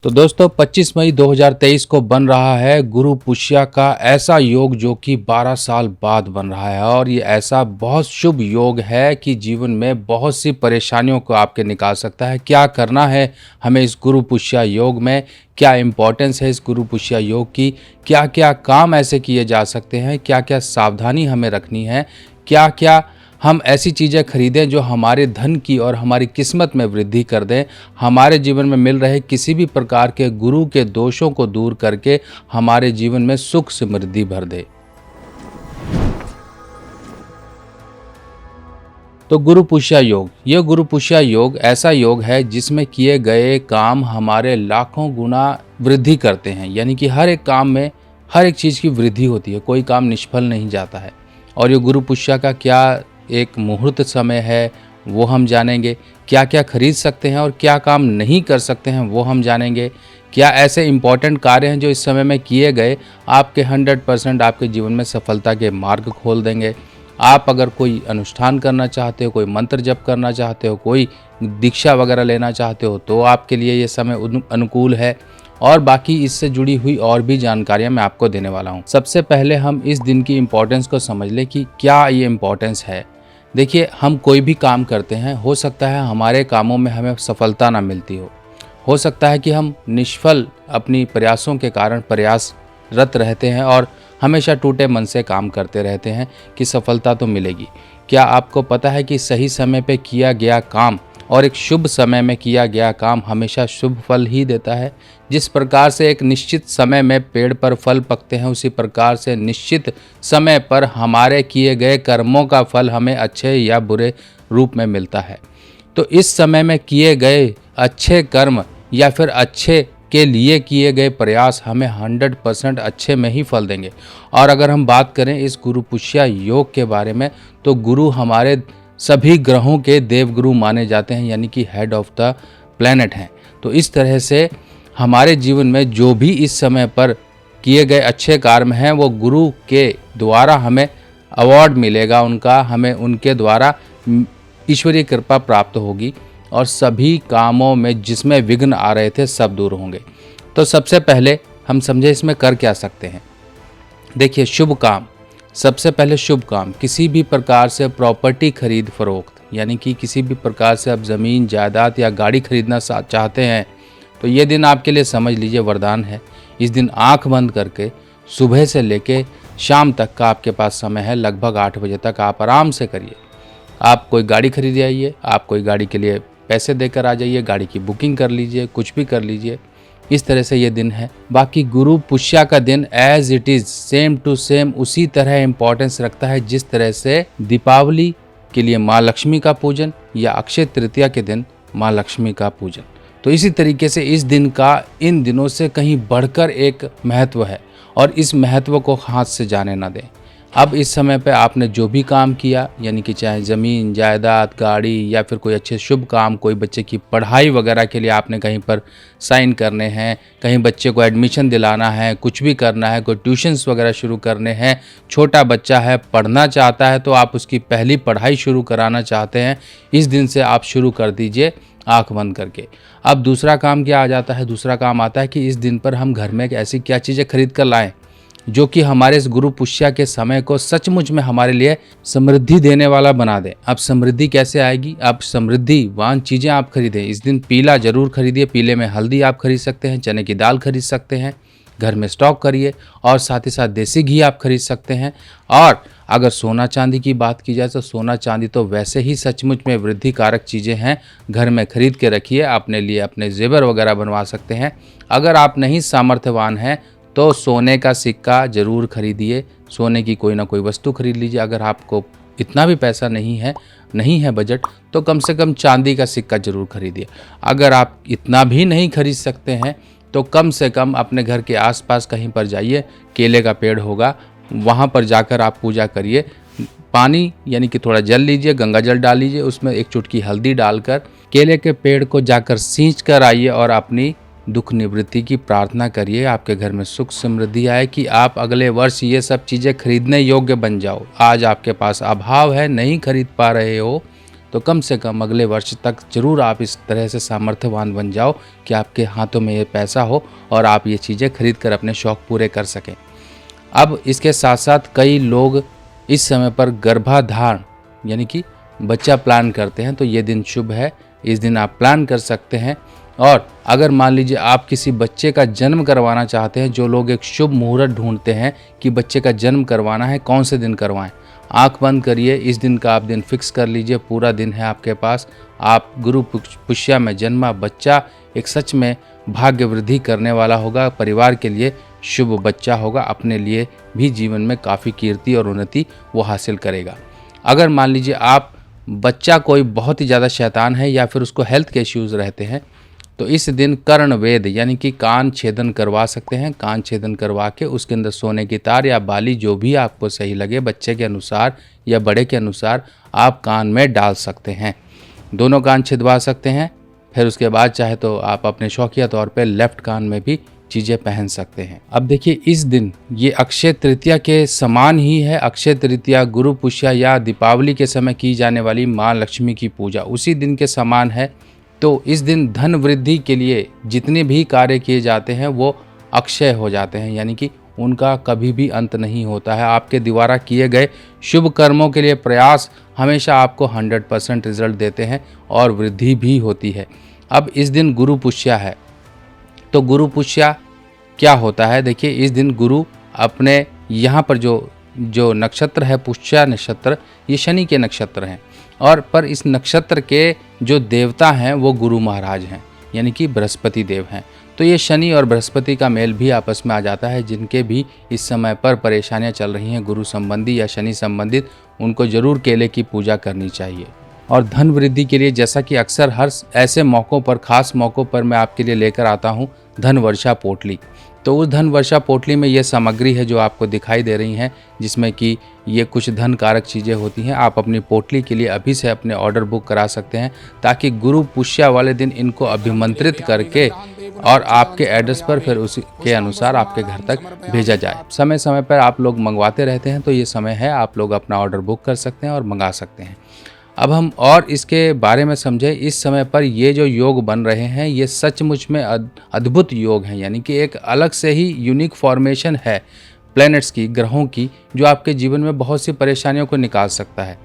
तो दोस्तों 25 मई 2023 को बन रहा है गुरु पुष्य का ऐसा योग जो कि 12 साल बाद बन रहा है। और ये ऐसा बहुत शुभ योग है कि जीवन में बहुत सी परेशानियों को आपके निकाल सकता है। क्या करना है हमें इस गुरु पुष्य योग में, क्या इम्पोर्टेंस है इस गुरु पुष्य योग की, क्या क्या काम ऐसे किए जा सकते हैं, क्या क्या सावधानी हमें रखनी है, क्या क्या हम ऐसी चीज़ें खरीदें जो हमारे धन की और हमारी किस्मत में वृद्धि कर दें, हमारे जीवन में मिल रहे किसी भी प्रकार के गुरु के दोषों को दूर करके हमारे जीवन में सुख समृद्धि भर दे। तो गुरु पुष्य योग, ये गुरु पुष्य योग ऐसा योग है जिसमें किए गए काम हमारे लाखों गुना वृद्धि करते हैं। यानी कि हर एक काम में हर एक चीज़ की वृद्धि होती है, कोई काम निष्फल नहीं जाता है। और ये गुरु पुष्य का क्या एक मुहूर्त समय है वो हम जानेंगे, क्या क्या खरीद सकते हैं और क्या काम नहीं कर सकते हैं वो हम जानेंगे, क्या ऐसे इम्पॉर्टेंट कार्य हैं जो इस समय में किए गए आपके 100% आपके जीवन में सफलता के मार्ग खोल देंगे। आप अगर कोई अनुष्ठान करना चाहते हो, कोई मंत्र जप करना चाहते हो, कोई दीक्षा वगैरह लेना चाहते हो तो आपके लिए ये समय अनुकूल है। और बाकी इससे जुड़ी हुई और भी जानकारियां मैं आपको देने वाला हूं। सबसे पहले हम इस दिन की इम्पोर्टेंस को समझ लें कि क्या ये इम्पोर्टेंस है। देखिए, हम कोई भी काम करते हैं, हो सकता है हमारे कामों में हमें सफलता ना मिलती हो सकता है कि हम निष्फल अपनी प्रयासों के कारण प्रयासरत रहते हैं और हमेशा टूटे मन से काम करते रहते हैं कि सफलता तो मिलेगी। क्या आपको पता है कि सही समय पे किया गया काम और एक शुभ समय में किया गया काम हमेशा शुभ फल ही देता है। जिस प्रकार से एक निश्चित समय में पेड़ पर फल पकते हैं, उसी प्रकार से निश्चित समय पर हमारे किए गए कर्मों का फल हमें अच्छे या बुरे रूप में मिलता है। तो इस समय में किए गए अच्छे कर्म या फिर अच्छे के लिए किए गए प्रयास हमें 100% अच्छे में ही फल देंगे। और अगर हम बात करें इस गुरु पुष्य योग के बारे में, तो गुरु हमारे सभी ग्रहों के देवगुरु माने जाते हैं, यानी कि हेड ऑफ द प्लैनेट हैं। तो इस तरह से हमारे जीवन में जो भी इस समय पर किए गए अच्छे कर्म हैं वो गुरु के द्वारा हमें अवार्ड मिलेगा, उनका हमें उनके द्वारा ईश्वरीय कृपा प्राप्त होगी और सभी कामों में जिसमें विघ्न आ रहे थे सब दूर होंगे। तो सबसे पहले हम समझे इसमें कर क्या सकते हैं। देखिए, शुभ काम, सबसे पहले शुभ काम किसी भी प्रकार से प्रॉपर्टी खरीद फरोख्त, यानी कि किसी भी प्रकार से आप ज़मीन जायदाद या गाड़ी खरीदना चाहते हैं तो ये दिन आपके लिए समझ लीजिए वरदान है। इस दिन आंख बंद करके सुबह से लेके शाम तक का आपके पास समय है, लगभग 8 बजे तक आप आराम से करिए। आप कोई गाड़ी खरीद आइए, आप कोई गाड़ी के लिए पैसे देकर आ जाइए, गाड़ी की बुकिंग कर लीजिए, कुछ भी कर लीजिए। इस तरह से ये दिन है। बाकी गुरु पुष्य का दिन as it is same to same उसी तरह इम्पोर्टेंस रखता है जिस तरह से दीपावली के लिए माँ लक्ष्मी का पूजन या अक्षय तृतीया के दिन माँ लक्ष्मी का पूजन। तो इसी तरीके से इस दिन का इन दिनों से कहीं बढ़कर एक महत्व है और इस महत्व को हाथ से जाने ना दें। अब इस समय पे आपने जो भी काम किया, यानी कि चाहे ज़मीन जायदाद गाड़ी या फिर कोई अच्छे शुभ काम, कोई बच्चे की पढ़ाई वगैरह के लिए आपने कहीं पर साइन करने हैं, कहीं बच्चे को एडमिशन दिलाना है, कुछ भी करना है, कोई ट्यूशन्स वगैरह शुरू करने हैं, छोटा बच्चा है पढ़ना चाहता है तो आप उसकी पहली पढ़ाई शुरू कराना चाहते हैं, इस दिन से आप शुरू कर दीजिए आँख बंद करके। अब दूसरा काम क्या आ जाता है, दूसरा काम आता है कि इस दिन पर हम घर में एक ऐसी क्या चीज़ें खरीद कर लाएँ जो कि हमारे इस गुरु पुष्य के समय को सचमुच में हमारे लिए समृद्धि देने वाला बना दे। अब समृद्धि कैसे आएगी, अब समृद्धिवान चीज़ें आप खरीदें। इस दिन पीला जरूर खरीदिए, पीले में हल्दी आप खरीद सकते हैं, चने की दाल खरीद सकते हैं, घर में स्टॉक करिए और साथ ही साथ देसी घी आप खरीद सकते हैं। और अगर सोना चांदी की बात की जाए तो सोना चांदी तो वैसे ही सचमुच में वृद्धि कारक चीज़ें हैं, घर में खरीद के रखिए, अपने लिए अपने जेवर वगैरह बनवा सकते हैं। अगर आप नहीं सामर्थ्यवान हैं तो सोने का सिक्का ज़रूर खरीदिए, सोने की कोई ना कोई वस्तु खरीद लीजिए। अगर आपको इतना भी पैसा नहीं है बजट, तो कम से कम चांदी का सिक्का ज़रूर खरीदिए। अगर आप इतना भी नहीं खरीद सकते हैं तो कम से कम अपने घर के आसपास कहीं पर जाइए, केले का पेड़ होगा, वहाँ पर जाकर आप पूजा करिए। पानी यानी कि थोड़ा जल लीजिए, गंगा जल डाल लीजिए, उसमें एक चुटकी हल्दी डालकर केले के पेड़ को जाकर सींच कर आइए और अपनी दुख निवृत्ति की प्रार्थना करिए। आपके घर में सुख समृद्धि आए कि आप अगले वर्ष ये सब चीज़ें खरीदने योग्य बन जाओ। आज आपके पास अभाव है, नहीं खरीद पा रहे हो, तो कम से कम अगले वर्ष तक ज़रूर आप इस तरह से सामर्थ्यवान बन जाओ कि आपके हाथों में ये पैसा हो और आप ये चीज़ें खरीद कर अपने शौक़ पूरे कर सकें। अब इसके साथ साथ कई लोग इस समय पर गर्भाधारण यानी कि बच्चा प्लान करते हैं, तो ये दिन शुभ है। इस दिन आप प्लान कर सकते हैं। और अगर मान लीजिए आप किसी बच्चे का जन्म करवाना चाहते हैं, जो लोग एक शुभ मुहूर्त ढूंढते हैं कि बच्चे का जन्म करवाना है, कौन से दिन करवाएं, आंख बंद करिए, इस दिन का आप दिन फिक्स कर लीजिए, पूरा दिन है आपके पास। आप गुरु पुष्या में जन्मा बच्चा एक सच में भाग्य वृद्धि करने वाला होगा, परिवार के लिए शुभ बच्चा होगा, अपने लिए भी जीवन में काफ़ी कीर्ति और उन्नति वो हासिल करेगा। अगर मान लीजिए आप बच्चा कोई बहुत ही ज़्यादा शैतान है या फिर उसको हेल्थ के इश्यूज़ रहते हैं, तो इस दिन कर्ण वेद यानी कि कान छेदन करवा सकते हैं। कान छेदन करवा के उसके अंदर सोने की तार या बाली, जो भी आपको सही लगे बच्चे के अनुसार या बड़े के अनुसार, आप कान में डाल सकते हैं। दोनों कान छिदवा सकते हैं। फिर उसके बाद चाहे तो आप अपने शौकिया तौर पे लेफ्ट कान में भी चीज़ें पहन सकते हैं। अब देखिए, इस दिन ये अक्षय तृतीया के समान ही है। अक्षय तृतीया गुरु पुष्या या दीपावली के समय की जाने वाली माँ लक्ष्मी की पूजा उसी दिन के समान है। तो इस दिन धन वृद्धि के लिए जितने भी कार्य किए जाते हैं वो अक्षय हो जाते हैं, यानी कि उनका कभी भी अंत नहीं होता है। आपके द्वारा किए गए शुभ कर्मों के लिए प्रयास हमेशा आपको 100% रिजल्ट देते हैं और वृद्धि भी होती है। अब इस दिन गुरु पुष्या है, तो गुरु पुष्या क्या होता है? देखिए, इस दिन गुरु अपने यहाँ पर जो नक्षत्र है पुष्या नक्षत्र, ये शनि के नक्षत्र हैं और पर इस नक्षत्र के जो देवता हैं वो गुरु महाराज हैं, यानी कि बृहस्पति देव हैं। तो ये शनि और बृहस्पति का मेल भी आपस में आ जाता है। जिनके भी इस समय पर परेशानियां चल रही हैं गुरु संबंधी या शनि संबंधित, उनको जरूर केले की पूजा करनी चाहिए। और धन वृद्धि के लिए जैसा कि अक्सर हर ऐसे मौक़ों पर, खास मौक़ों पर मैं आपके लिए लेकर आता हूँ धन वर्षा पोटली। तो उस धन वर्षा पोटली में ये सामग्री है जो आपको दिखाई दे रही हैं, जिसमें कि ये कुछ धन कारक चीज़ें होती हैं। आप अपनी पोटली के लिए अभी से अपने ऑर्डर बुक करा सकते हैं, ताकि गुरु पुष्या वाले दिन इनको अभिमंत्रित करके और आपके एड्रेस पर फिर उसके अनुसार आपके घर तक भेजा जाए। समय समय पर आप लोग मंगवाते रहते हैं, तो ये समय है आप लोग अपना ऑर्डर बुक कर सकते हैं और मंगा सकते हैं। अब हम और इसके बारे में समझें। इस समय पर ये जो योग बन रहे हैं ये सचमुच में अद्भुत योग हैं, यानी कि एक अलग से ही यूनिक फॉर्मेशन है प्लैनेट्स की, ग्रहों की, जो आपके जीवन में बहुत सी परेशानियों को निकाल सकता है।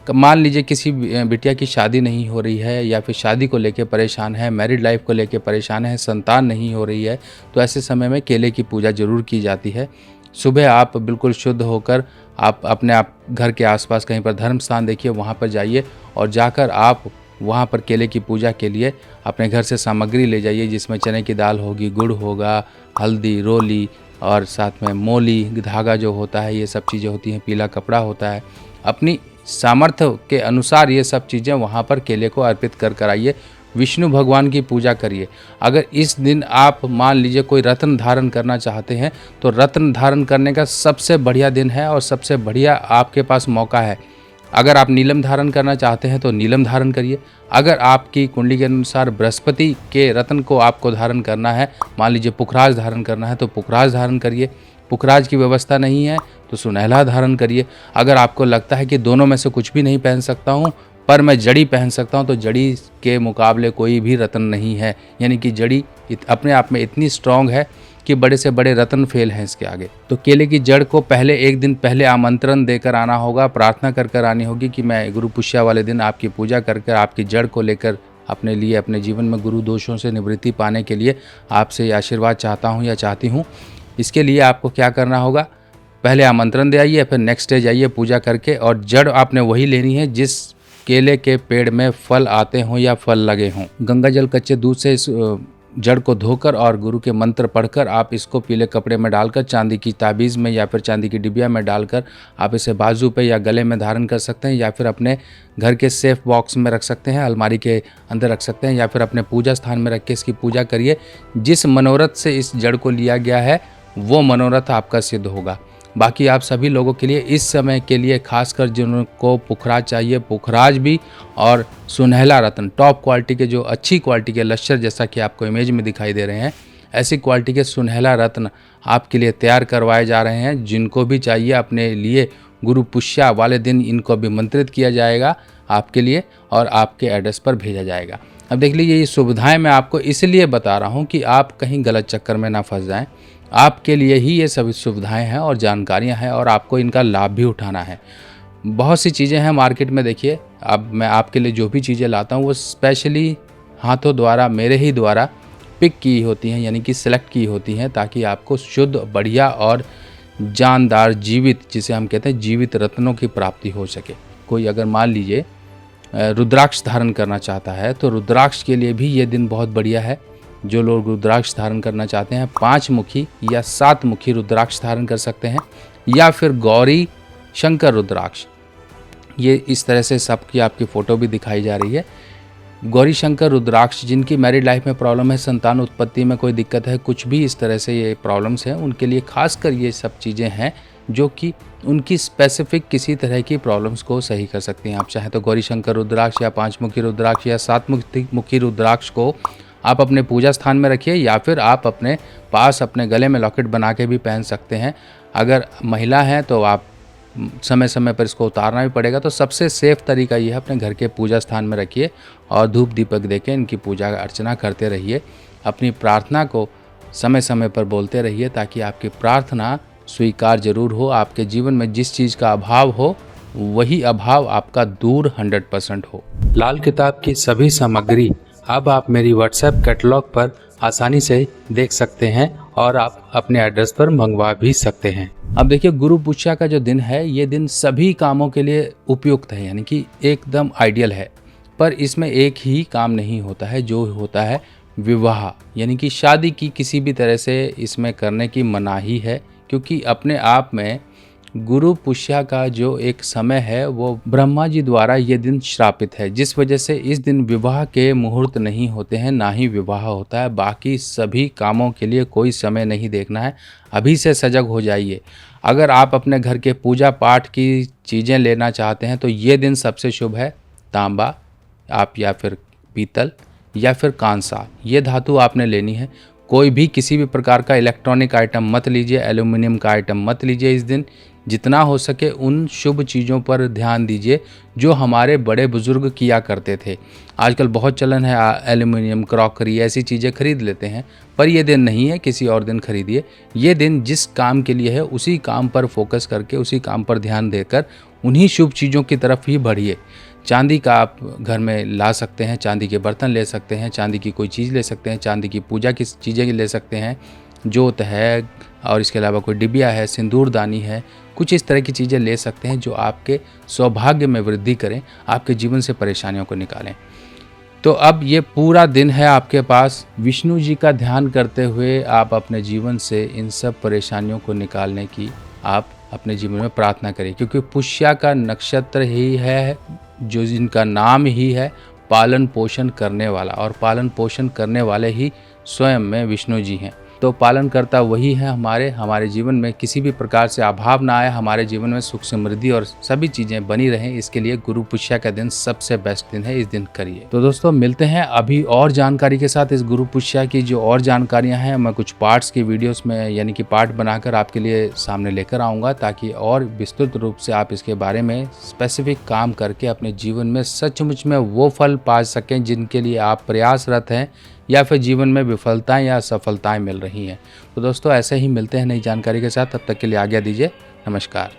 मान लीजिए किसी बिटिया की शादी नहीं हो रही है या फिर शादी को लेकर परेशान है, मैरिड लाइफ को लेकर परेशान है, संतान नहीं हो रही है, तो ऐसे समय में केले की पूजा जरूर की जाती है। सुबह आप बिल्कुल शुद्ध होकर आप घर के आसपास कहीं पर धर्म स्थान देखिए, वहाँ पर जाइए और जाकर आप वहाँ पर केले की पूजा के लिए अपने घर से सामग्री ले जाइए, जिसमें चने की दाल होगी, गुड़ होगा, हल्दी, रोली और साथ में मोली, धागा जो होता है, ये सब चीज़ें होती हैं, पीला कपड़ा होता है। अपनी सामर्थ्य के अनुसार ये सब चीज़ें वहाँ पर केले को अर्पित कर आइए। विष्णु भगवान की पूजा करिए। अगर इस दिन आप मान लीजिए कोई रत्न धारण करना चाहते हैं, तो रत्न धारण करने का सबसे बढ़िया दिन है और सबसे बढ़िया आपके पास मौका है। अगर आप नीलम धारण करना चाहते हैं तो नीलम धारण करिए। अगर आपकी कुंडली के अनुसार बृहस्पति के रत्न को आपको धारण करना है, मान लीजिए पुखराज धारण करना है, तो पुखराज धारण करिए। पुखराज की व्यवस्था नहीं है तो सुनहला धारण करिए। अगर आपको लगता है कि दोनों में से कुछ भी नहीं पहन सकता हूँ पर मैं जड़ी पहन सकता हूँ, तो जड़ी के मुकाबले कोई भी रत्न नहीं है, यानी कि जड़ी अपने आप में इतनी स्ट्रांग है कि बड़े से बड़े रत्न फेल हैं इसके आगे। तो केले की जड़ को पहले एक दिन पहले आमंत्रण देकर आना होगा, प्रार्थना कर आनी होगी कि मैं गुरु पुष्या वाले दिन आपकी पूजा कर आपकी जड़ को लेकर अपने लिए, अपने जीवन में गुरु दोषों से निवृत्ति पाने के लिए आपसे आशीर्वाद चाहता हूँ या चाहती हूँ। इसके लिए आपको क्या करना होगा, पहले आमंत्रण दे आइए, फिर नेक्स्ट डे जाइए पूजा करके, और जड़ आपने वही लेनी है जिस केले के पेड़ में फल आते हों या फल लगे हों। गंगा जल कच्चे दूध से इस जड़ को धोकर और गुरु के मंत्र पढ़कर आप इसको पीले कपड़े में डालकर, चांदी की ताबीज़ में या फिर चांदी की डिबिया में डालकर आप इसे बाजू पे या गले में धारण कर सकते हैं, या फिर अपने घर के सेफ बॉक्स में रख सकते हैं, अलमारी के अंदर रख सकते हैं, या फिर अपने पूजा स्थान में रख के इसकी पूजा करिए। जिस मनोरथ से इस जड़ को लिया गया है वो मनोरथ आपका सिद्ध होगा। बाकी आप सभी लोगों के लिए इस समय के लिए खासकर जिनको पुखराज चाहिए, पुखराज भी, और सुनहला रत्न टॉप क्वालिटी के, जो अच्छी क्वालिटी के लश्कर जैसा कि आपको इमेज में दिखाई दे रहे हैं, ऐसी क्वालिटी के सुनहला रत्न आपके लिए तैयार करवाए जा रहे हैं। जिनको भी चाहिए अपने लिए गुरु पुष्या वाले दिन इनको अभिमंत्रित किया जाएगा। आपके लिए और आपके एड्रेस पर भेजा जाएगा। अब देख लीजिए, ये सुविधाएं मैं आपको इसलिए बता रहा हूं कि आप कहीं गलत चक्कर में ना फंस जाएं। आपके लिए ही ये सभी सुविधाएं हैं और जानकारियां हैं और आपको इनका लाभ भी उठाना है। बहुत सी चीज़ें हैं मार्केट में, देखिए अब मैं आपके लिए जो भी चीज़ें लाता हूँ वो स्पेशली हाथों द्वारा, मेरे ही द्वारा पिक की होती हैं, यानी कि सिलेक्ट की होती हैं, ताकि आपको शुद्ध, बढ़िया और जानदार, जीवित, जिसे हम कहते हैं जीवित रत्नों की प्राप्ति हो सके। कोई अगर मान लीजिए रुद्राक्ष धारण करना चाहता है तो रुद्राक्ष के लिए भी ये दिन बहुत बढ़िया है। जो लोग रुद्राक्ष धारण करना चाहते हैं 5 मुखी या 7 मुखी रुद्राक्ष धारण कर सकते हैं, या फिर गौरी शंकर रुद्राक्ष। ये इस तरह से सबकी आपकी फ़ोटो भी दिखाई जा रही है। गौरी शंकर रुद्राक्ष, जिनकी मैरिड लाइफ में प्रॉब्लम है, संतान उत्पत्ति में कोई दिक्कत है, कुछ भी इस तरह से ये प्रॉब्लम्स हैं, उनके लिए खासकर ये सब चीज़ें हैं जो कि उनकी स्पेसिफिक किसी तरह की प्रॉब्लम्स को सही कर सकती हैं। आप चाहें तो गौरी शंकर रुद्राक्ष या 5 मुखी रुद्राक्ष या 7 मुखी रुद्राक्ष को आप अपने पूजा स्थान में रखिए, या फिर आप अपने पास अपने गले में लॉकेट बना के भी पहन सकते हैं। अगर महिला हैं तो आप समय समय पर इसको उतारना भी पड़ेगा। तो सबसे सेफ़ तरीका ये है, अपने घर के पूजा स्थान में रखिए और धूप दीपक देके इनकी पूजा अर्चना करते रहिए। अपनी प्रार्थना को समय समय पर बोलते रहिए ताकि आपकी प्रार्थना स्वीकार जरूर हो। आपके जीवन में जिस चीज़ का अभाव हो वही अभाव आपका दूर 100% हो। लाल किताब की सभी सामग्री अब आप मेरी व्हाट्सएप कैटलॉग पर आसानी से देख सकते हैं और आप अपने एड्रेस पर मंगवा भी सकते हैं। अब देखिए, गुरु पुष्या का जो दिन है, ये दिन सभी कामों के लिए उपयुक्त है, यानी कि एकदम आइडियल है। पर इसमें एक ही काम नहीं होता है, जो होता है विवाह, यानी कि शादी की किसी भी तरह से इसमें करने की मनाही है, क्योंकि अपने आप में गुरु पुष्या का जो एक समय है वो ब्रह्मा जी द्वारा ये दिन श्रापित है, जिस वजह से इस दिन विवाह के मुहूर्त नहीं होते हैं, ना ही विवाह होता है। बाकी सभी कामों के लिए कोई समय नहीं देखना है, अभी से सजग हो जाइए। अगर आप अपने घर के पूजा पाठ की चीज़ें लेना चाहते हैं तो ये दिन सबसे शुभ है। तांबा आप या फिर पीतल या फिर कांसा, ये धातु आपने लेनी है। कोई भी किसी भी प्रकार का इलेक्ट्रॉनिक आइटम मत लीजिए, एल्यूमिनियम का आइटम मत लीजिए। इस दिन जितना हो सके उन शुभ चीज़ों पर ध्यान दीजिए जो हमारे बड़े बुजुर्ग किया करते थे। आजकल बहुत चलन है एल्यूमिनियम, क्रॉकरी, ऐसी चीज़ें खरीद लेते हैं, पर ये दिन नहीं है, किसी और दिन खरीदिए। ये दिन जिस काम के लिए है उसी काम पर फोकस करके, उसी काम पर ध्यान देकर उन्हीं शुभ चीज़ों की तरफ ही बढ़िए। चांदी का आप घर में ला सकते हैं, चांदी के बर्तन ले सकते हैं, चांदी की कोई चीज़ ले सकते हैं, चांदी की पूजा की चीज़ें ले सकते हैं, जोत है, और इसके अलावा कोई डिबिया है, सिंदूरदानी है, कुछ इस तरह की चीज़ें ले सकते हैं जो आपके सौभाग्य में वृद्धि करें, आपके जीवन से परेशानियों को निकालें। तो अब ये पूरा दिन है आपके पास, विष्णु जी का ध्यान करते हुए आप अपने जीवन से इन सब परेशानियों को निकालने की आप अपने जीवन में प्रार्थना करें, क्योंकि पुष्या का नक्षत्र ही है जो जिनका नाम ही है पालन पोषण करने वाला, और पालन पोषण करने वाले ही स्वयं में विष्णु जी हैं। तो पालन करता वही है हमारे जीवन में किसी भी प्रकार से अभाव ना आए, हमारे जीवन में सुख समृद्धि और सभी चीज़ें बनी रहें। इसके लिए गुरु पुष्या का दिन सबसे बेस्ट दिन है, इस दिन करिए। तो दोस्तों, मिलते हैं अभी और जानकारी के साथ। इस गुरु पुष्या की जो और जानकारियां हैं मैं कुछ पार्ट्स की वीडियोस में, यानी कि पार्ट बनाकर आपके लिए सामने लेकर आऊँगा, ताकि और विस्तृत रूप से आप इसके बारे में स्पेसिफिक काम करके अपने जीवन में सचमुच में वो फल पा सकें जिनके लिए आप प्रयासरत हैं, या फिर जीवन में विफलताएं या सफलताएं मिल रही हैं। तो दोस्तों, ऐसे ही मिलते हैं नई जानकारी के साथ। तब तक के लिए आज्ञा दीजिए। नमस्कार।